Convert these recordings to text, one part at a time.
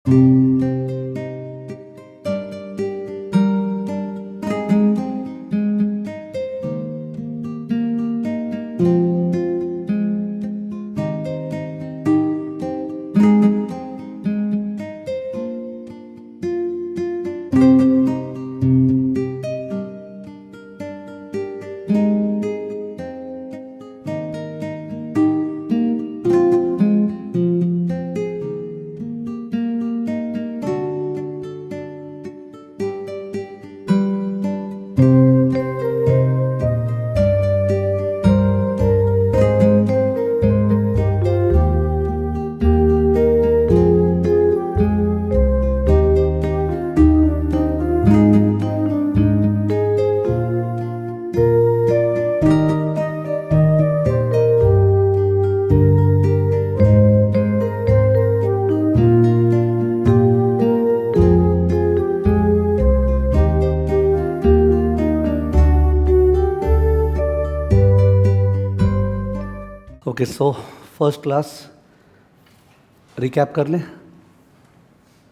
Okay, so first class recap कर लें.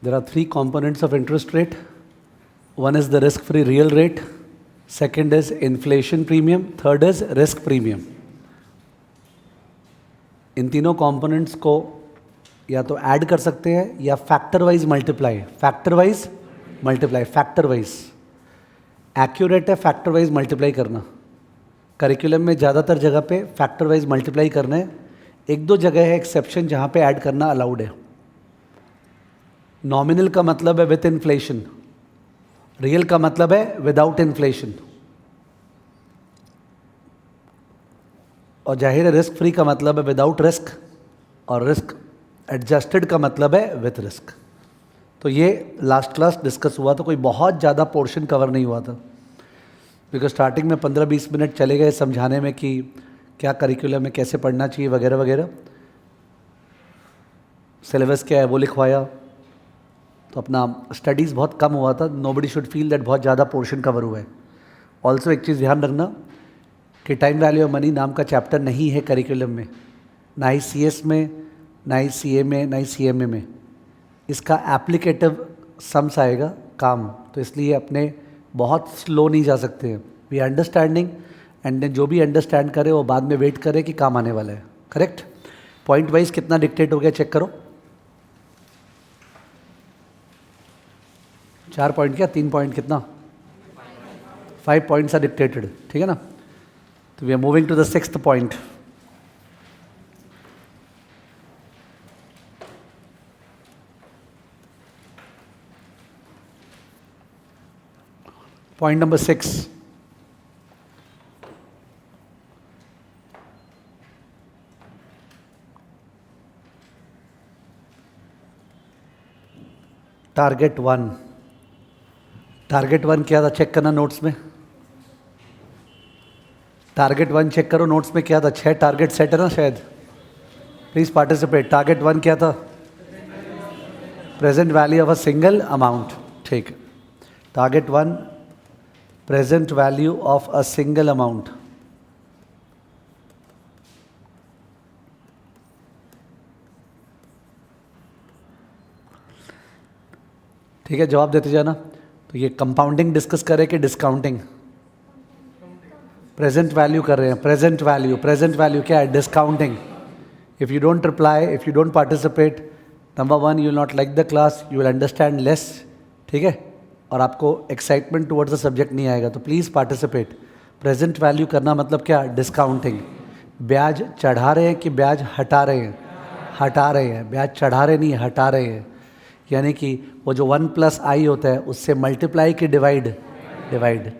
There are 3 components of interest rate. One is the risk-free real rate, second is inflation premium, third is risk premium. इन तीनों components को या तो add कर सकते हैं या factor wise multiply. Factor wise accurate है फैक्टर वाइज मल्टीप्लाई करना. करिकुलम में ज़्यादातर जगह पे फैक्टर वाइज मल्टीप्लाई करना है. एक दो जगह है एक्सेप्शन जहाँ पे ऐड करना अलाउड है. नॉमिनल का मतलब है विद इन्फ्लेशन, रियल का मतलब है विदाउट इन्फ्लेशन, और जाहिर है रिस्क फ्री का मतलब है विदाउट रिस्क, और रिस्क एडजस्टेड का मतलब है विथ रिस्क. तो ये लास्ट क्लास डिस्कस हुआ था. कोई बहुत ज़्यादा पोर्शन कवर नहीं हुआ था बिकॉज स्टार्टिंग में 15-20 मिनट चले गए समझाने में कि क्या करिकुलम में कैसे पढ़ना चाहिए वगैरह वगैरह. सिलेबस क्या है वो लिखवाया, तो अपना स्टडीज़ बहुत कम हुआ था. नोबडी शुड फील दैट बहुत ज़्यादा पोर्शन कवर हुआ है. ऑल्सो एक चीज़ ध्यान रखना कि टाइम वैल्यू ऑफ मनी नाम का चैप्टर नहीं है करिकुलम में, ना ही CS में, ना ही CA में, ना ही CMA में. इसका एप्लीकेटिव सम्स आएगा काम, तो इसलिए अपने बहुत स्लो नहीं जा सकते हैं. वी अंडरस्टैंडिंग एंड देन जो भी अंडरस्टैंड करे वो बाद में वेट करे कि काम आने वाला है. करेक्ट. पॉइंट वाइज कितना डिक्टेट हो गया चेक करो. 4 पॉइंट क्या 3 पॉइंट कितना 5 पॉइंट्स आर डिक्टेटेड. ठीक है ना. तो we are moving to the 6th point. Point number 6. Target 1. Target 1 क्या था चेक करना नोट्स में. टारगेट 1 चेक करो नोट्स में क्या था. 6 टारगेट सेट है ना शायद. Please participate. टारगेट 1 क्या था. Present value of a single amount. ठीक. Target 1 present value of a single amount. ठीक है, जवाब देते जाना. तो ये कंपाउंडिंग डिस्कस करें कि डिस्काउंटिंग. प्रेजेंट वैल्यू कर रहे हैं. प्रेजेंट वैल्यू क्या है. Discounting. If you don't reply, if you don't participate, number 1 you will not like the class, you will understand less. ठीक है, और आपको एक्साइटमेंट टुवर्ड्स द सब्जेक्ट नहीं आएगा. तो प्लीज़ पार्टिसिपेट. प्रेजेंट वैल्यू करना मतलब क्या. डिस्काउंटिंग. ब्याज चढ़ा रहे हैं कि ब्याज हटा रहे हैं. हटा रहे हैं. ब्याज चढ़ा रहे नहीं, हटा रहे हैं. यानी कि वो जो 1 + i होता है उससे मल्टीप्लाई की डिवाइड.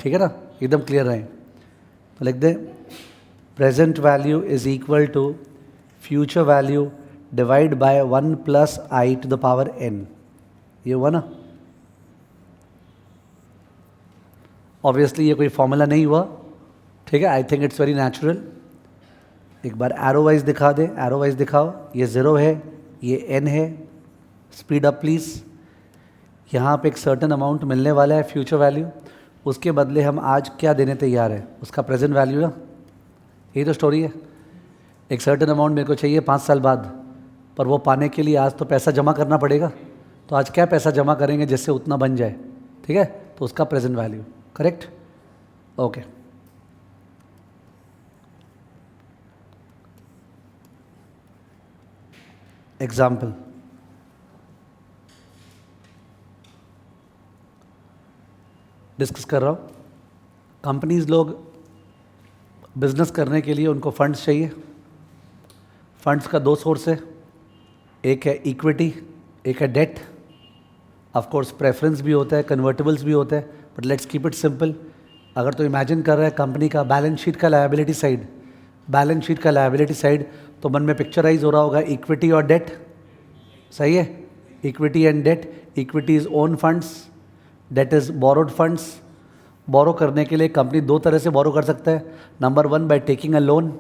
ठीक है ना. एकदम क्लियर रहें. तो लिख दें present value is equal to future value divide by 1 + i to the power n. ये हुआ ना. ऑब्वियसली ये कोई फॉर्मूला नहीं हुआ. ठीक है. I think it's very natural. एक बार एरो वाइज दिखा दें. एरो वाइज दिखाओ. ये 0 है, ये n है. Speed up please. यहाँ पे एक सर्टेन अमाउंट मिलने वाला है फ्यूचर वैल्यू. उसके बदले हम आज क्या देने तैयार है. उसका प्रेजेंट वैल्यू ना. यही तो स्टोरी है. एक सर्टेन अमाउंट मेरे को चाहिए 5 साल बाद, पर वो पाने के लिए आज तो पैसा जमा करना पड़ेगा. तो आज क्या पैसा जमा करेंगे जिससे उतना बन जाए, ठीक है, तो उसका present value, correct, okay. Example, discuss कर रहा हूँ। कंपनीज लोग बिजनेस करने के लिए उनको फंड्स चाहिए। फंड्स का दो सोर्स है, एक है इक्विटी, एक है डेट। ऑफ कोर्स प्रेफरेंस भी होता है, कन्वर्टेबल्स भी होता है, but let's keep it simple. अगर तो इमेजिन कर रहे हैं कंपनी का बैलेंस शीट का लायबिलिटी साइड, बैलेंस शीट का लायबिलिटी साइड, तो मन में पिक्चराइज हो रहा होगा इक्विटी और डेट, सही है, equity and debt. Equity is own funds, debt is borrowed funds. Borrow करने के लिए कंपनी दो तरह से बोरो कर सकता है। Number one, by taking a loan,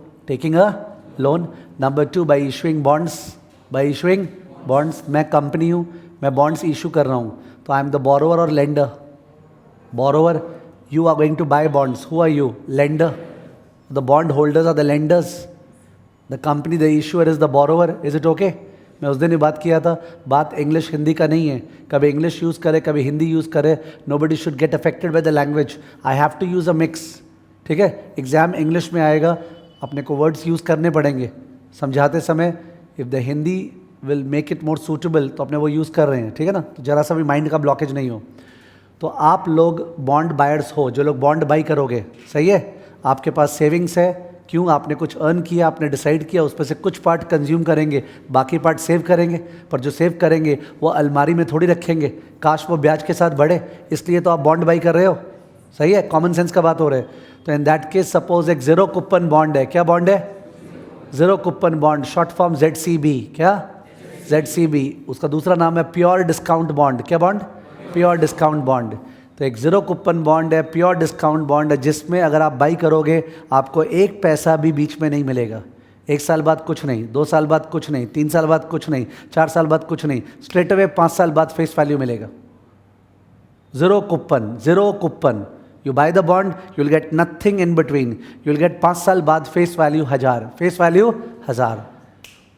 number two, bye issuing bonds, मैं कंपनी हूँ, मैं बॉन्ड्स इशू कर रहा हूँ, तो आई एम द बोरोवर और lender. Borrower, you are going to buy bonds. Who are you? Lender. The bond holders are the lenders. The company, the issuer is the borrower. Is it okay? मैं उस दिन ही बात किया था, बात English Hindi का नहीं है, कभी इंग्लिश यूज़ करे कभी हिंदी यूज़ करे, nobody should get affected by the language. I have to use a mix. ठीक है, एग्ज़ाम इंग्लिश में आएगा, अपने को वर्ड्स यूज़ करने पड़ेंगे समझाते समय। If the Hindi will make it more suitable, तो अपने वो यूज़ कर रहे हैं, ठीक है ना, तो ज़रा सा भी माइंड का ब्लॉकेज नहीं हो। तो आप लोग बॉन्ड बायर्स हो, जो लोग बॉन्ड बाई करोगे, सही है, आपके पास सेविंग्स है, क्यों, आपने कुछ अर्न किया, आपने डिसाइड किया, उस पर से कुछ पार्ट कंज्यूम करेंगे, बाकी पार्ट सेव करेंगे, पर जो सेव करेंगे वो अलमारी में थोड़ी रखेंगे, काश वो ब्याज के साथ बढ़े, इसलिए तो आप बॉन्ड बाई कर रहे हो, सही है, कॉमन सेंस का बात हो रहा है। तो इन दैट केस सपोज एक जीरो कूपन बॉन्ड है, क्या बॉन्ड है, zero coupon bond, short form ZCB, क्या ZCB, उसका दूसरा नाम है प्योर डिस्काउंट बॉन्ड, क्या बॉन्ड, प्योर डिस्काउंट बॉन्ड। तो एक जीरो कूपन बॉन्ड है, प्योर डिस्काउंट बॉन्ड है, जिसमें अगर आप बाई करोगे आपको एक पैसा भी बीच में नहीं मिलेगा। एक साल बाद कुछ नहीं, 2 साल बाद कुछ नहीं, 3 साल बाद कुछ नहीं, 4 साल बाद कुछ नहीं, स्ट्रेट अवे 5 साल बाद फेस वैल्यू मिलेगा। Zero coupon, you by the bond, you will get nothing in between, you will get 5 साल बाद फेस वैल्यू 1000।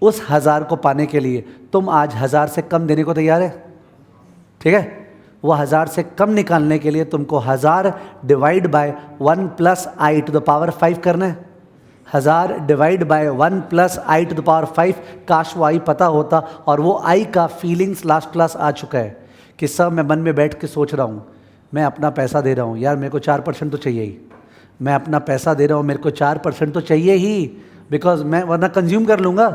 उस 1000 को पाने के लिए तुम आज 1000 से कम देने को तैयार है, ठीक है, वो 1000 से कम निकालने के लिए तुमको 1000 divide by 1 plus I to the power 5 करना है। 1000 divide by 1 plus I to the power 5, काश वो आई पता होता, और वो आई का फीलिंग्स लास्ट क्लास आ चुका है कि सब मैं मन में बैठ के सोच रहा हूँ, मैं अपना पैसा दे रहा हूँ यार, मेरे को 4% तो चाहिए ही, मैं अपना पैसा दे रहा हूँ, मेरे को 4% तो चाहिए ही, बिकॉज मैं वरना कंज्यूम कर लूँगा,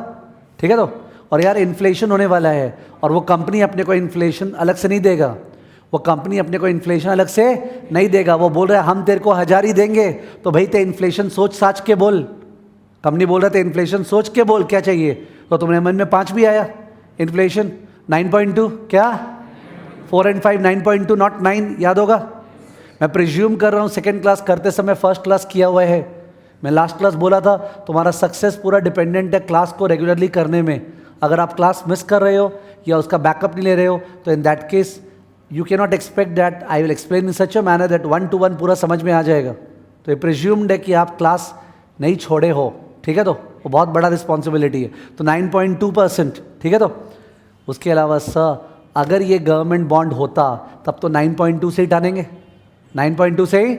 ठीक है। तो और यार इन्फ्लेशन होने वाला है, और वो कंपनी अपने को इन्फ्लेशन अलग से नहीं देगा, वो कंपनी अपने को इन्फ्लेशन अलग से नहीं देगा, वो बोल रहा है हम तेरे को 1000 ही देंगे, तो भाई ते इन्फ्लेशन सोच साच के बोल, कंपनी बोल रहा था इन्फ्लेशन सोच के बोल क्या चाहिए, तो तुम्हारे मन में 5 भी आया, इन्फ्लेशन 9.2, क्या 4 and 5 9.2 नॉट 9, याद होगा। मैं प्रिज्यूम कर रहा हूँ सेकेंड क्लास करते समय फर्स्ट क्लास किया हुआ है, मैं लास्ट क्लास बोला था तुम्हारा सक्सेस पूरा डिपेंडेंट है क्लास को रेगुलरली करने में। अगर आप क्लास मिस कर रहे हो या उसका बैकअप नहीं ले रहे हो, तो in that case you can not expect that I will explain in such a manner that 1 to 1 पूरा समझ में आ जाएगा। तो ये प्रिज्यूम्ड है कि आप क्लास नहीं छोड़े हो, ठीक है, तो वो बहुत बड़ा रिस्पॉन्सिबिलिटी है। तो 9.2%, ठीक है। तो उसके अलावा सर अगर ये गवर्नमेंट बॉन्ड होता तब तो 9.2 से ही टानेंगे, 9.2 से ही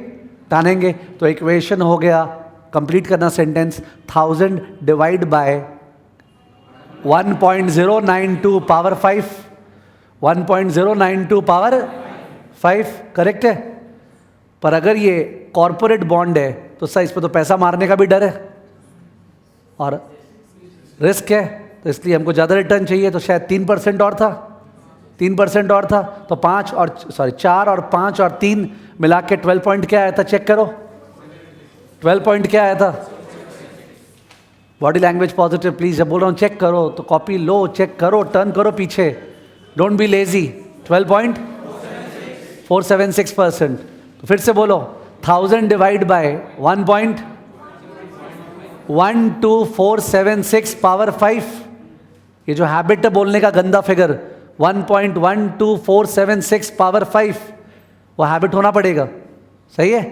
टानेंगे। तो इक्वेशन हो गया, कंप्लीट करना sentence, 1000 divide bye 1.092 power 5, 1.092 power 5, correct है। पर अगर ये कॉरपोरेट बॉन्ड है तो सर इस पर तो पैसा मारने का भी डर है और रिस्क है, तो इसलिए हमको ज़्यादा रिटर्न चाहिए, तो शायद 3% और था, 3% और था, तो 4 और 5 और 3 मिला के 12 पॉइंट क्या आया था, चेक करो 12 पॉइंट क्या आया था। बॉडी लैंग्वेज पॉजिटिव प्लीज, जब बोल रहा हूँ चेक करो तो कॉपी लो, चेक करो, टर्न करो पीछे, डोंट बी लेजी। 12.476%। तो फिर से बोलो 1000 डिवाइड बाय 1.12476 पावर 5। ये जो हैबिट है बोलने का गंदा फिगर 1.12476 पावर 5, वो हैबिट होना पड़ेगा, सही है।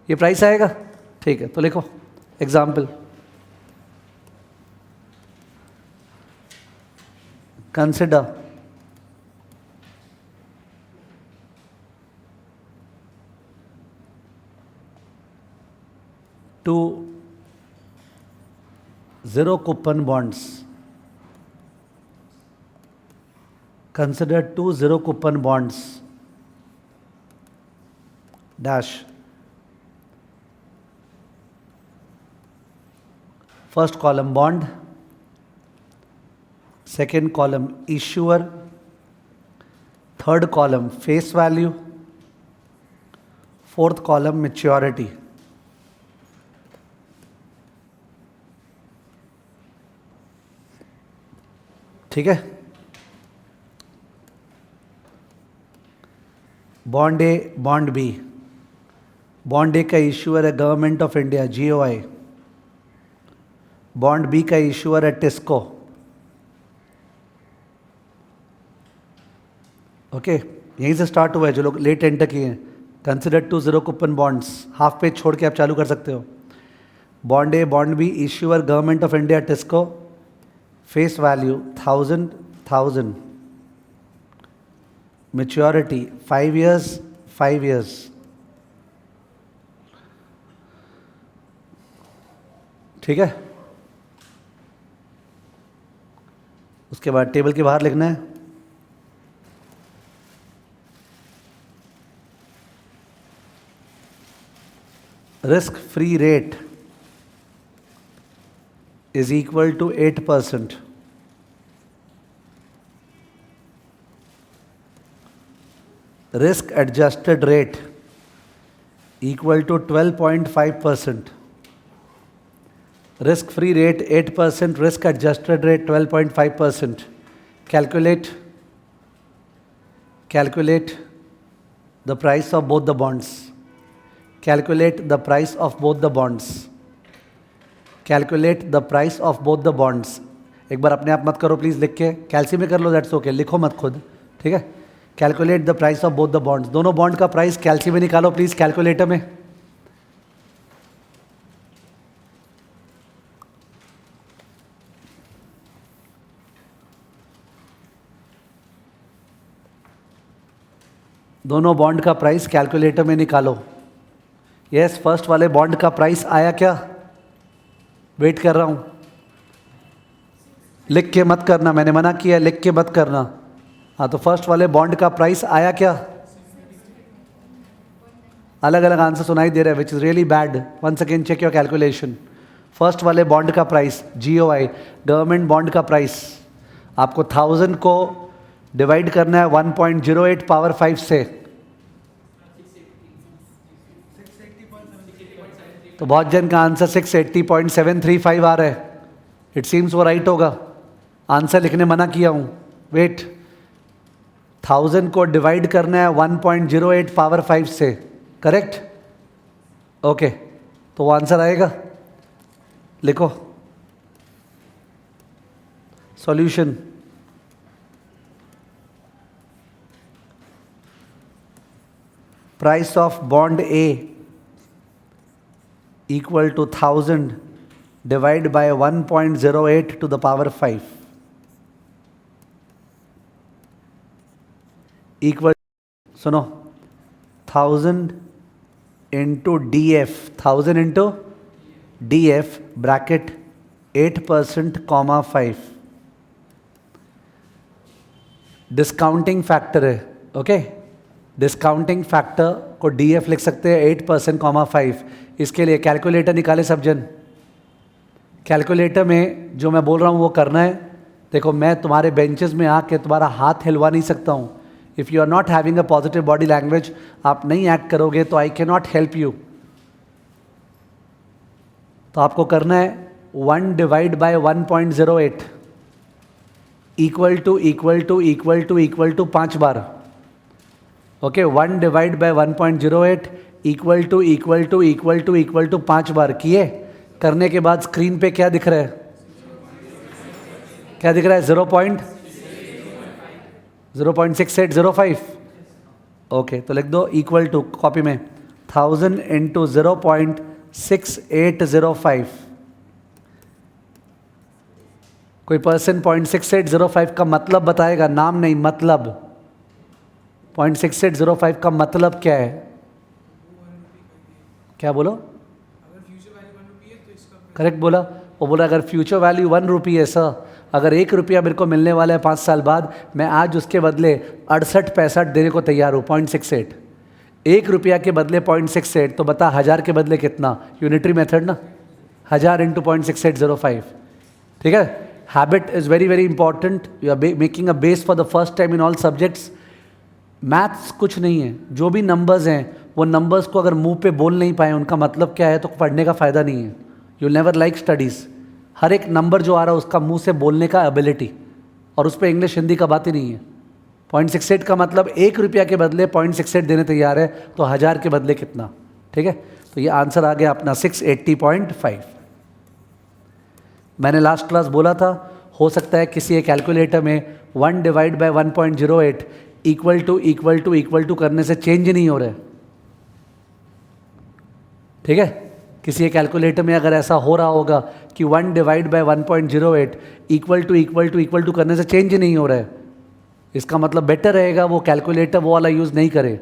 ये प्राइस आएगा, ठीक है। तो लिखो example, consider 2 zero coupon bonds. Consider 2 zero coupon bonds dash. First column bond, second column issuer, third column face value, fourth column maturity. ठीक है. Bond A, bond B. Bond A का इश्यूअर है government of India GOI. Bond B का issuer है TISCO. Okay, यहीं से start हुआ है जो लोग लेट एंटर किए हैं. Consider 2 zero coupon bonds. Half page छोड़ के आप चालू कर सकते हो. Bond A, bond B, issuer government of India TISCO. Face value 1000. Maturity 5 years, 5 years. ठीक है. उसके बाद टेबल के बाहर लिखना है risk free rate is equal to 8%. Risk adjusted rate equal to 12.5%. Risk free rate 8%, risk adjusted rate 12.5%. Calculate the price of both the bonds. Calculate the price of both the bonds. Calculate the price of both the bonds. एक बार अपने आप मत करो please, लिख के कैलसी में कर लो, that's okay. लिखो मत खुद, ठीक है. Calculate the price of both the bonds. दोनों बॉन्ड का प्राइस कैलसी में निकालो प्लीज़ कैलकुलेटर में. दोनों बॉन्ड का प्राइस कैलकुलेटर में निकालो. यस, फर्स्ट वाले बॉन्ड का प्राइस आया क्या? वेट कर रहा हूं. लिख के मत करना, मैंने मना किया लिख के मत करना. हाँ, तो फर्स्ट वाले बॉन्ड का प्राइस आया क्या? अलग अलग आंसर सुनाई दे रहा है, which is really bad. Once again check your calculation. First वाले बॉन्ड का प्राइस GOI गवर्नमेंट बॉन्ड का प्राइस आपको 1000 को डिवाइड करना है 1.08 पावर 5 से. तो बहुत जन का आंसर 680.735 आ रहा है. इट सीम्स वो राइट होगा. आंसर लिखने मना किया हूं. वेट, 1000 को डिवाइड करना है 1.08 पावर 5 से, करेक्ट? ओके, तो वो आंसर आएगा. लिखो solution. Price of bond A equal to 1000 divided by 1.08 to the power 5 equal, सुनो, 1000 into DF, 1000 into DF bracket 8% comma 5. Discounting factor है. ओके, डिस्काउंटिंग फैक्टर को DF लिख सकते हैं 8% कॉमा 5. इसके लिए कैलकुलेटर निकाले सब जन. कैलकुलेटर में जो मैं बोल रहा हूँ वो करना है. देखो, मैं तुम्हारे बेंचेस में आके तुम्हारा हाथ हिलवा नहीं सकता हूँ. If you are not having a positive body language, आप नहीं एक्ट करोगे तो I can not help you. तो आपको करना है 1 डिवाइड बाय 1.08 इक्वल टू 5 बार. Okay, 1 divide by 1.08 equal to 5 बार किए. करने के बाद स्क्रीन पे क्या दिख रहा है? क्या दिख रहा है? 0.6805. ओके, तो लिख दो इक्वल टू, कॉपी में 1000 इंटू 0.6805. कोई पर्सन 0.6805 का मतलब बताएगा, नाम नहीं, मतलब. 0.6805 का मतलब क्या है? क्या बोलो? करेक्ट बोला? वो बोला अगर फ्यूचर वैल्यू 1 रुपी है सर, अगर 1 रुपया मेरे को मिलने वाला है 5 साल बाद, मैं आज उसके बदले 68 देने को तैयार हूँ, 0.68। 1 रुपया के बदले 0.68, तो बता 1000 के बदले कितना? यूनिटरी मेथड ना, 1000 इंटू 0.6805। ठीक है? Habit is very very important. You are making a base for the first time in all subjects. Maths कुछ नहीं है, जो भी नंबर्स हैं वो नंबर्स को अगर मुंह पे बोल नहीं पाए उनका मतलब क्या है, तो पढ़ने का फ़ायदा नहीं है। You never like studies. हर एक नंबर जो आ रहा है उसका मुंह से बोलने का एबिलिटी, और उस पर इंग्लिश हिंदी का बात ही नहीं है। 0.68 का मतलब 1 रुपया के बदले 0.68 देने तैयार है, तो 1000 के बदले कितना? ठीक है, तो ये आंसर आ गया अपना 680.5। मैंने लास्ट क्लास बोला था, हो सकता है किसी एक कैलकुलेटर में 1 डिवाइड बाय 1.08 इक्वल टू करने से चेंज नहीं हो रहा है। ठीक है, किसी एक कैलकुलेटर में अगर ऐसा हो रहा होगा कि 1 डिवाइड बाय 1.08 इक्वल टू करने से चेंज नहीं हो रहा है, इसका मतलब बेटर रहेगा वो कैलकुलेटर वो वाला यूज़ नहीं करे।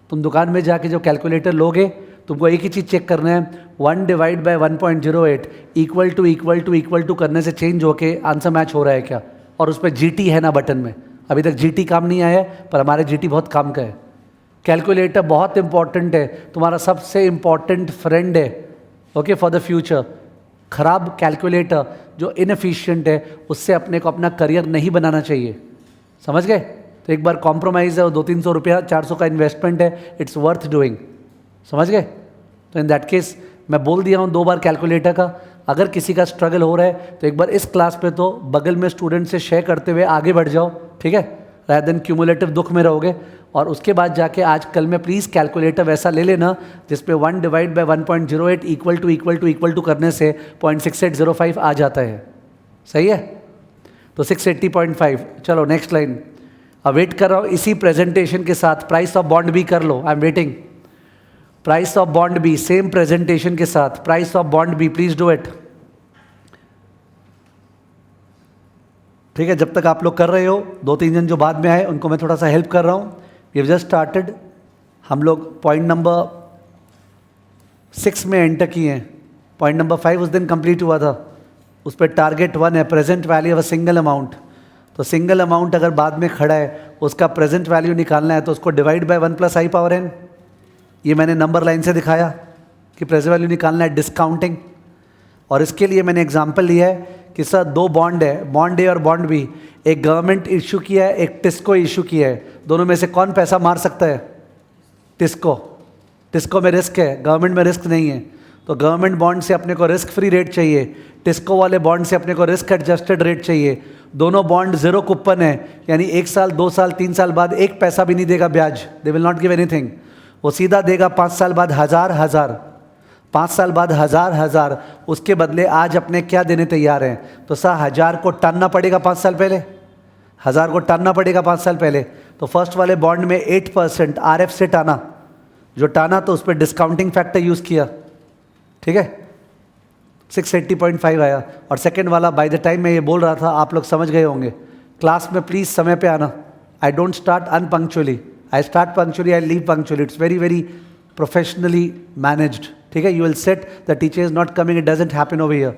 तुम दुकान में जाके जो कैलकुलेटर लोगे, तुमको एक ही चीज़ चेक करना है, 1 डिवाइड बाय 1.08 इक्वल टू करने से चेंज होके आंसर मैच हो रहा है क्या, और उस पर GT है ना बटन में। अभी तक GT काम नहीं आया है, पर हमारे GT बहुत काम का है। कैलकुलेटर बहुत इंपॉर्टेंट है, तुम्हारा सबसे इंपॉर्टेंट फ्रेंड है, ओके, फॉर द फ्यूचर। ख़राब कैलकुलेटर जो इनएफिशिएंट है, उससे अपने को अपना करियर नहीं बनाना चाहिए, समझ गए? तो एक बार कॉम्प्रोमाइज़ है, वो 200-300 रुपया 400 का इन्वेस्टमेंट है, इट्स वर्थ डूइंग, समझ गए? तो इन दैट केस मैं बोल दिया हूँ 2 बार कैलकुलेटर का। अगर किसी का स्ट्रगल हो रहा है तो एक बार इस क्लास पे तो बगल में स्टूडेंट से शेयर करते हुए आगे बढ़ जाओ, ठीक है, रादर देन क्यूमुलेटिव दुख में रहोगे। और उसके बाद जाके आज कल में प्लीज़ कैलकुलेटर वैसा ले लेना जिसपे 1 डिवाइड बाय 1.08 इक्वल टू करने से 0.6805 आ जाता है। सही है? तो 680.5। चलो नेक्स्ट लाइन। अब वेट कर रहा हूँ इसी प्रेजेंटेशन के साथ, प्राइस ऑफ बॉन्ड भी कर लो, I am waiting. Price of bond भी सेम प्रेजेंटेशन के साथ, प्राइस ऑफ बॉन्ड भी, प्लीज डू इट। ठीक है, जब तक आप लोग कर रहे हो, 2-3 जन जो बाद में आए उनको मैं थोड़ा सा हेल्प कर रहा हूँ। वी हैव जस्ट स्टार्टेड, हम लोग पॉइंट नंबर 6 में एंटर किए हैं। पॉइंट नंबर 5 उस दिन कंप्लीट हुआ था, उस पर टारगेट 1 है, present value of a single amount. तो सिंगल अमाउंट अगर बाद में खड़ा है, उसका प्रेजेंट वैल्यू निकालना है, तो उसको डिवाइड बाय 1 + i⁻n। ये मैंने नंबर लाइन से दिखाया कि प्रेजेंट वैल्यू निकालना है डिस्काउंटिंग। और इसके लिए मैंने एग्जांपल लिया है कि सर 2 बॉन्ड है, बॉन्ड ए और बॉन्ड बी, एक गवर्नमेंट इशू किया है, एक टिस्को इशू किया है, दोनों में से कौन पैसा मार सकता है? टिस्को। टिस्को में रिस्क है, गवर्नमेंट में रिस्क नहीं है, तो गवर्नमेंट बॉन्ड से अपने को रिस्क फ्री रेट चाहिए, टिस्को वाले बॉन्ड से अपने को रिस्क एडजस्टेड रेट चाहिए। दोनों बॉन्ड 0 कूपन है, यानी 1 साल 2 साल 3 साल बाद 1 पैसा भी नहीं देगा ब्याज, they will not give anything. वो सीधा देगा 5 साल बाद 1000, 5 साल बाद 1000। उसके बदले आज अपने क्या देने तैयार हैं? तो सर 1000 को टानना पड़ेगा 5 साल पहले, 1000 को टानना पड़ेगा 5 साल पहले। तो फर्स्ट वाले बॉन्ड में 8% RF से टाना, जो टाना तो उस पर डिस्काउंटिंग फैक्टर यूज़ किया, ठीक है, 680.5 आया। और सेकेंड वाला बाय द टाइम मैं ये बोल रहा था आप लोग समझ गए होंगे। क्लास में प्लीज़ समय पे आना, I don't start unpunctually, I start punctually, I leave punctually, it's very very professionally managed, ठीक है। You will set the teacher is not coming, it doesn't happen over here,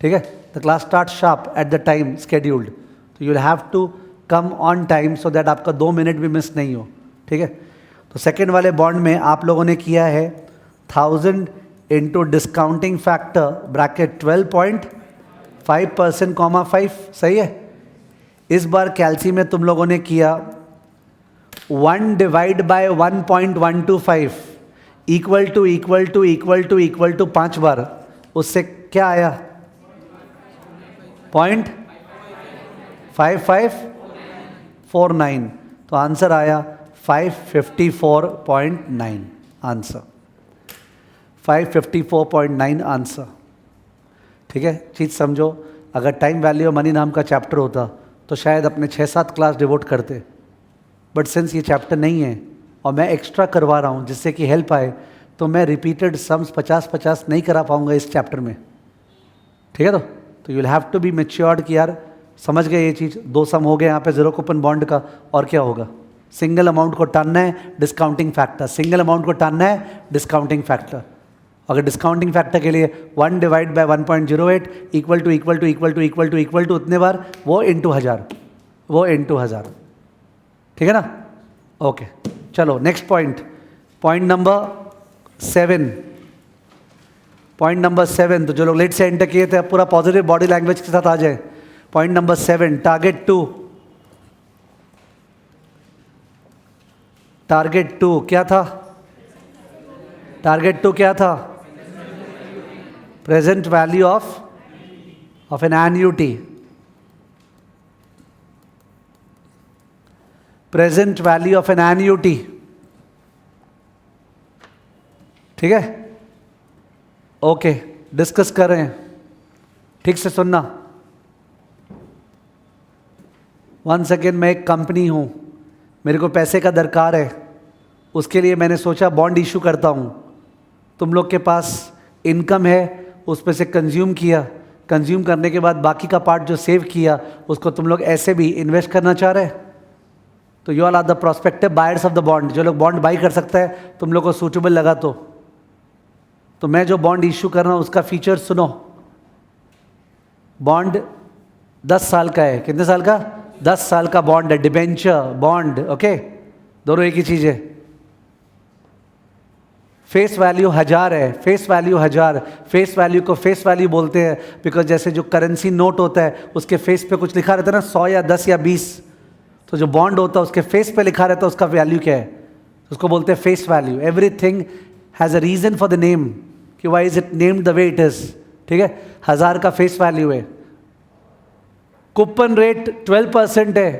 ठीक है। The class start sharp at the time scheduled, तो you will have to come on time so that आपका 2 minute भी miss नहीं हो, ठीक है। तो सेकेंड वाले बॉन्ड में आप लोगों ने किया है 1000 into discounting factor bracket 12.5% comma 5, सही है। इस बार कैल्सी में तुम लोगों ने किया 1 डिवाइड बाय 1.125 इक्वल टू 5 बार, उससे क्या आया 0.5549, तो आंसर आया 554.9 आंसर, 554.9 आंसर, ठीक है। चीज़ समझो, अगर टाइम वैल्यू ऑफ मनी नाम का चैप्टर होता तो शायद अपने 6-7 क्लास डिवोट करते, बट सिंस ये चैप्टर नहीं है और मैं एक्स्ट्रा करवा रहा हूँ जिससे कि हेल्प आए, तो मैं रिपीटेड सम्स 50-50 नहीं करा पाऊँगा इस चैप्टर में, ठीक है। तो you will have to be matured कि यार समझ गए ये चीज़, 2 सम हो गए यहाँ पे 0 कूपन बॉन्ड का, और क्या होगा, सिंगल अमाउंट को टानना है डिस्काउंटिंग फैक्टर, सिंगल अमाउंट को टानना है डिस्काउंटिंग फैक्टर। अगर डिस्काउंटिंग फैक्टर के लिए 1 divide by 1.08 equal to equal to equal to equal to equal to उतने बार, वो इंटू 1000, वो इंटू 1000, ठीक है ना? ओके, चलो next point, point number 7। Point number 7, तो जो लोग लेट से एंटर किए थे, अब पूरा पॉजिटिव बॉडी लैंग्वेज के साथ आ जाए। Point number 7, target 2। टारगेट 2 क्या था? टारगेट 2 क्या था? Present value of an annuity. Present value of an annuity, ठीक है? ओके, डिस्कस कर रहे हैं, ठीक से सुनना। वन सेकेंड, मैं एक कंपनी हूं, मेरे को पैसे का दरकार है, उसके लिए मैंने सोचा बॉन्ड इशू करता हूं। तुम लोग के पास इनकम है, उस पर से कंज्यूम किया, कंज्यूम करने के बाद बाकी का पार्ट जो सेव किया उसको तुम लोग ऐसे भी इन्वेस्ट करना चाह रहे, तो you all are the prospective buyers of the bond. जो लोग बॉन्ड बाई कर सकता है, तुम लोग को सूटेबल लगा तो मैं जो बॉन्ड इशू कर रहा हूं उसका फीचर सुनो। बॉन्ड 10 साल का है। कितने साल का? 10 साल का बॉन्ड है, डिबेंचर बॉन्ड, ओके, दोनों एक ही चीज है। फेस वैल्यू 1000 है, फेस वैल्यू 1000। फेस वैल्यू को फेस वैल्यू बोलते हैं बिकॉज जैसे जो करेंसी नोट होता है उसके फेस पे कुछ लिखा रहता है ना, 100 या 10 या 20, तो जो बॉन्ड होता है उसके फेस पे लिखा रहता है उसका वैल्यू क्या है, उसको बोलते हैं face value. Everything has a reason for the name, कि why is it named the way it is, ठीक है? 1000 का फेस वैल्यू है। कूपन रेट 12% है,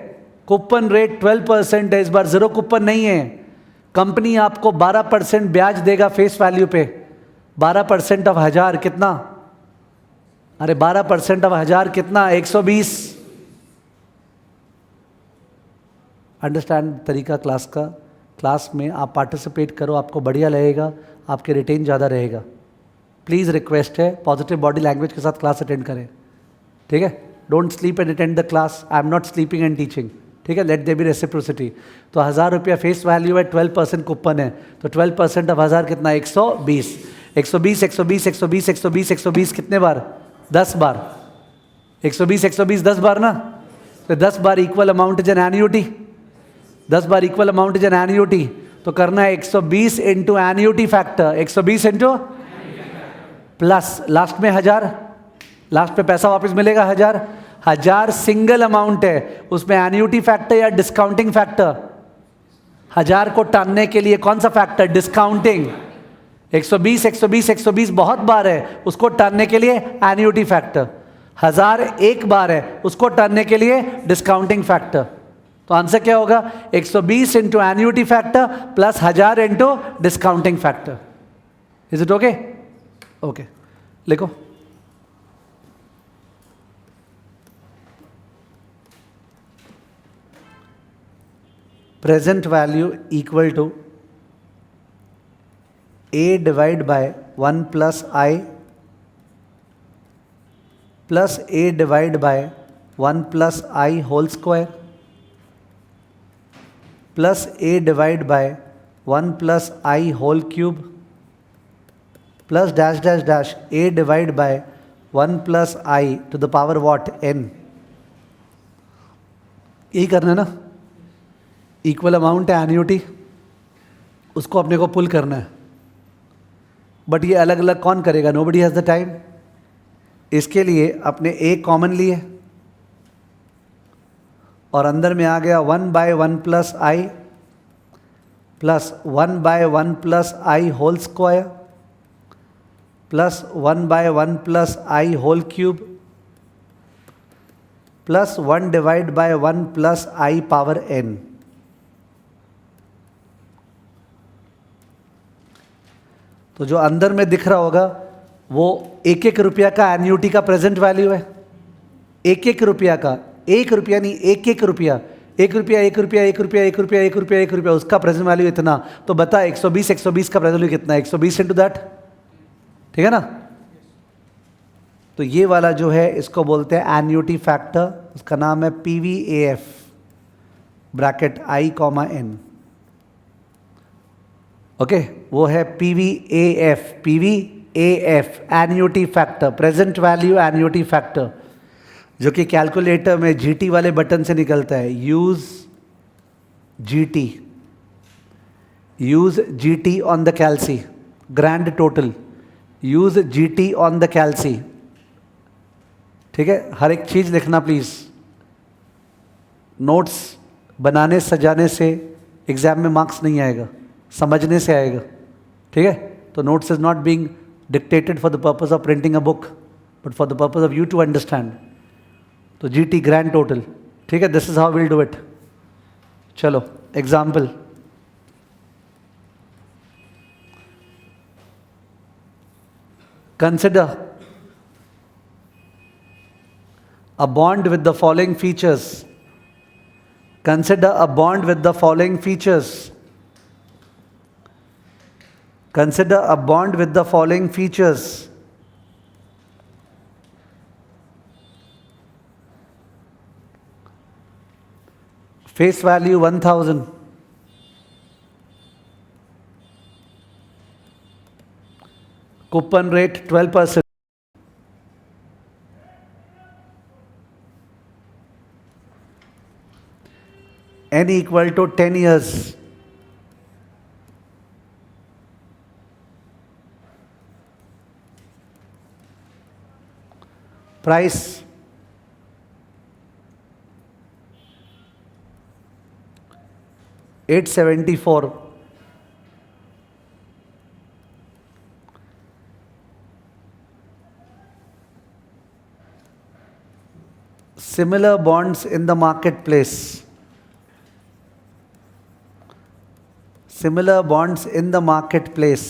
कूपन रेट 12% है, इस बार 0 कूपन नहीं है। कंपनी आपको 12% ब्याज देगा फेस वैल्यू पे। 12% ऑफ 1000 कितना? अरे 12% ऑफ 1000 कितना? 120। अंडरस्टैंड तरीका क्लास का? क्लास में आप पार्टिसिपेट करो, आपको बढ़िया लगेगा, आपके रिटेन ज़्यादा रहेगा। प्लीज़ रिक्वेस्ट है, पॉजिटिव बॉडी लैंग्वेज के साथ क्लास अटेंड करें, ठीक है? Don't sleep and attend the class, I am not sleeping and teaching, ठीक है? Let there be reciprocity. तो 1000 रुपया फेस वैल्यू है, 12% कूपन है, तो 12% ऑफ 1000 कितना? 120। 120 120 120 120 120 कितने बार? 10 बार। 120 120 10 बार ना, तो 10 बार equal amount is an annuity. 10 बार equal amount is an annuity, तो करना है 120 into annuity factor, 120 into plus last में 1000, लास्ट पे पैसा वापस मिलेगा 1000। 1000 सिंगल अमाउंट है, उसमें एन्युटी फैक्टर या डिस्काउंटिंग फैक्टर? 1000 को टानने के लिए कौन सा फैक्टर? डिस्काउंटिंग। 120 120 120 बहुत बार है, उसको टानने के लिए एन्युटी फैक्टर। 1000 एक बार है, उसको टानने के लिए डिस्काउंटिंग फैक्टर। तो आंसर क्या होगा? 120 into annuity factor plus 1000 into discounting factor. Is it okay? Okay, लिखो। Present value equal to A divide by 1 plus I plus A divide by 1 plus I whole square plus A divide by 1 plus I whole cube plus dash dash dash A divide by 1 plus I to the power what? n। यही करना है ना? Equal amount है annuity, उसको अपने को पुल करना है, बट ये अलग अलग कौन करेगा? Nobody has the time. इसके लिए अपने A कॉमन लिए और अंदर में आ गया 1 by 1 plus I plus 1 by 1 plus I whole square plus 1 by 1 plus I whole cube plus 1 divide by 1 plus I power n। तो जो अंदर में दिख रहा होगा वो 1-1 रुपया का एन्युटी का प्रेजेंट वैल्यू है। 1-1 रुपया का, 1 रुपया नहीं, 1-1 रुपया, 1 रुपया 1 रुपया 1 रुपया 1 रुपया 1 रुपया 1 रुपया, उसका प्रेजेंट वैल्यू इतना। तो बता 120 120 का प्रेजेंट वैल्यू कितना है? 120 इंटू दैट, ठीक है ना? तो ये वाला जो है इसको बोलते हैं एन्युटी फैक्टर, उसका नाम है PVAF bracket I, N। Okay, वो है PVAF, PV AF, annuity factor, present value annuity factor, जो कि कैलकुलेटर में GT वाले बटन से निकलता है. Use GT on the calci, grand total. Use GT on the calci. ठीक है, हर एक चीज लिखना प्लीज. नोट्स बनाने सजाने से एग्जाम में मार्क्स नहीं आएगा, समझने से आएगा. ठीक है, तो notes is not being dictated for the purpose of printing a book, but for the purpose of you to understand. तो GT ग्रैंड टोटल. ठीक है, this is how will do it. चलो example. Consider a bond with the following features. Consider a bond with the following features. Consider a bond with the following features. Face value 1000. Coupon rate 12%. N equal to 10 years. Price $874. Similar bonds in the marketplace. Similar bonds in the marketplace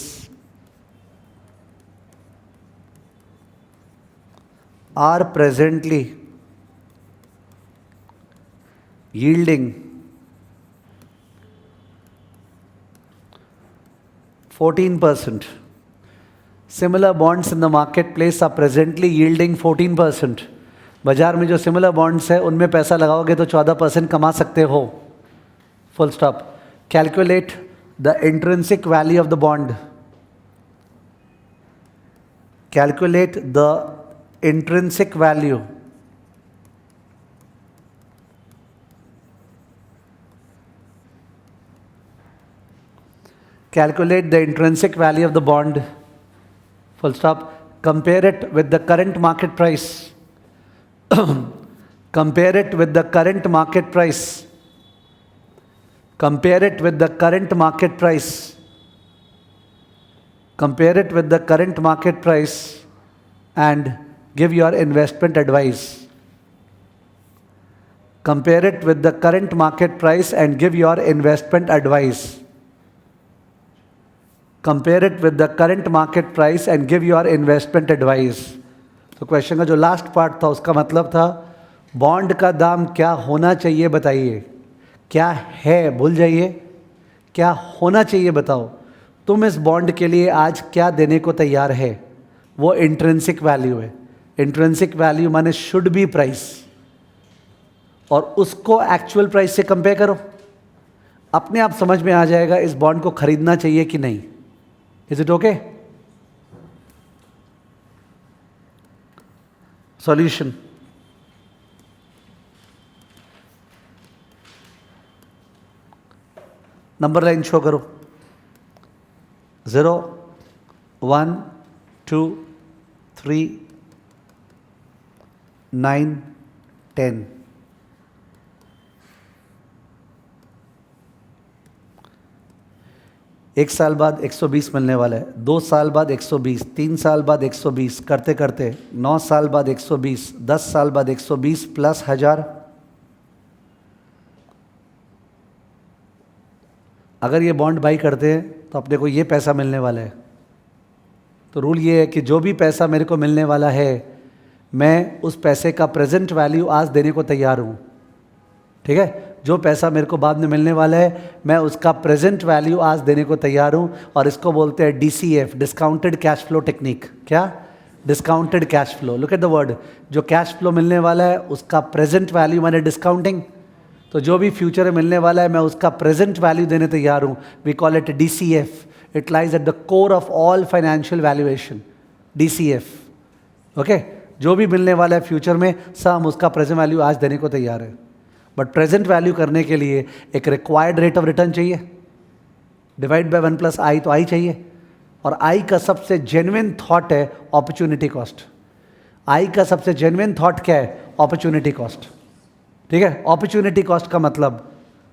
are presently yielding 14%. Similar bonds in the marketplace are presently yielding 14%. बाजार में जो similar bonds है उनमें पैसा लगाओगे तो 14% कमा सकते हो. Full stop. Calculate the intrinsic value of the bond. Calculate the intrinsic value. Calculate the intrinsic value of the bond. Full stop. Compare it with the current market price. Compare it with the current market price. Compare it with the current market price. Compare it with the current market price and give your investment advice. Compare it with the current market price and give your investment advice. Compare it with the current market price and give your investment advice. तो question का जो last part था उसका मतलब था bond का दाम क्या होना चाहिए बताइए. क्या है भूल जाइए, क्या होना चाहिए बताओ. तुम इस बॉन्ड के लिए आज क्या देने को तैयार है, वो इंट्रिंसिक वैल्यू है. इंट्रिंसिक वैल्यू माने शुड बी प्राइस, और उसको एक्चुअल प्राइस से कंपेयर करो. अपने आप समझ में आ जाएगा इस बॉन्ड को खरीदना चाहिए कि नहीं. Is it okay? Solution. Number line show करो. 0 1 2 3 9 10. एक साल बाद 120 मिलने वाला है, 2 साल बाद 120, 3 साल बाद 120, करते करते 9 साल बाद 120, 10 साल बाद 120 प्लस 1000. अगर ये बॉन्ड बाई करते हैं तो अपने को ये पैसा मिलने वाला है. तो रूल ये है कि जो भी पैसा मेरे को मिलने वाला है मैं उस पैसे का प्रेजेंट वैल्यू आज देने को तैयार हूँ. ठीक है, जो पैसा मेरे को बाद में मिलने वाला है मैं उसका प्रेजेंट वैल्यू आज देने को तैयार हूँ. और इसको बोलते हैं DCF, discounted cash flow technique. क्या? Discounted cash flow. Look at the word. जो कैश फ्लो मिलने वाला है उसका प्रेजेंट वैल्यू माने डिस्काउंटिंग. तो जो भी फ्यूचर में मिलने वाला है मैं उसका प्रेजेंट वैल्यू देने तैयार हूँ. We call it DCF. It lies at the core of all financial valuation. DCF, okay. जो भी मिलने वाला है फ्यूचर में सब हम उसका प्रेजेंट वैल्यू आज देने को तैयार है, बट प्रेजेंट वैल्यू करने के लिए एक रिक्वायर्ड रेट ऑफ रिटर्न चाहिए, डिवाइड बाय 1 + i, तो i चाहिए। और i का सबसे जेन्युइन थॉट है अपॉर्चुनिटी कॉस्ट। i का सबसे जेन्युइन थॉट क्या है? अपॉर्चुनिटी कॉस्ट, ठीक है। अपॉर्चुनिटी कॉस्ट का मतलब